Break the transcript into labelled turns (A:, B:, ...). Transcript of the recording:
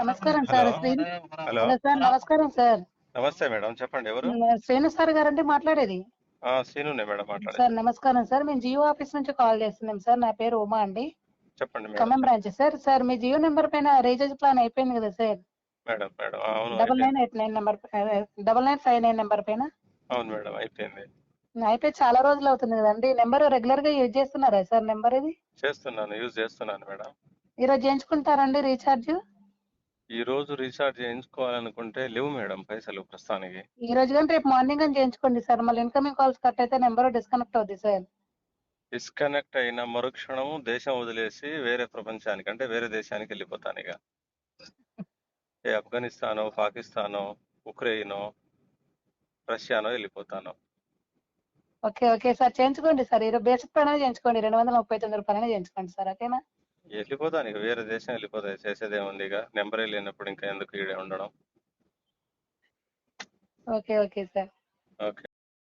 A: నమస్కారం
B: hello
A: sir Srinu.
B: Hello
A: hello sir, నమస్కారం sir.
B: నమస్తే మేడం, చెప్పండి ఎవరు?
A: శ్రీను సార్ గారంటే మాట్లాడేది.
B: సీనునే మేడం మాట్లాడేది.
A: సార్ నమస్కారం సార్, మేము జియో ఆఫీస్ నుంచి కాల్ చేస్తున్నాం సార్. నా పేరు ఉమా అండి,
B: చెప్పండి madam,
A: Khammam branch sir. Sir మీ జియో నెంబర్ పైన రీఛార్జ్ ప్లాన్ అయిపోయింది కదా సార్?
B: మేడం మేడం అవును
A: డబల్ నైన్
B: అయిపోయింది.
A: ఎయిట్ నైన్ నెంబర్, 9959 నెంబర్ పైన
B: అవును మేడం అయిపోయింది.
A: అయిపోయి చాలా రోజులు అవుతుంది కదండి. నెంబర్ రెగ్యులర్ గా యూజ్ చేస్తున్నారా సార్ నెంబర్ ఇది?
B: చేస్తున్నాను, యూజ్ చేస్తున్నాను మేడం.
A: ఈరోజు చేయించుకుంటారండి రీఛార్జ్?
B: ఈ రోజు రీఛార్జ్ చేయించుకోవాలనుకుంటే లేవు మేడం పైసలు ప్రస్తుతానికి.
A: ఈ రోజు కానీ రేపు మార్నింగ్ అని చేయించుకోండి సార్. మళ్ళీ ఇన్కమింగ్ కాల్స్ కట్ అయితే నెంబర్ డిస్కనెక్ట్ అవుద్ది సార్.
B: డిస్కనెక్ట్ అయిన మరుక్షణం దేశం వదిలేసి వేరే ప్రపంచానికి అంటే వేరే దేశానికి వెళ్ళిపోతాను ఇక. ఏ ఆఫ్ఘనిస్తానో, పాకిస్తానో, ఉక్రెయినో, రష్యానో వెళ్ళిపోతాను.
A: ఓకే ఓకే సార్, చేయించుకోండి సార్. ఈరోజు బేసిక్ పైన చేయించుకోండి, రూ. 239 చేయించుకోండి సార్. ఓకేనా?
B: వెళ్ళిపోతాను ఇక, వేరే దేశం వెళ్ళిపోతాయి. చేసేదేముంది ఇక, నెంబరే లేనప్పుడు ఇంకా ఎందుకు ఈడే ఉండడం.
A: Okay okay sir.
B: ఓకే.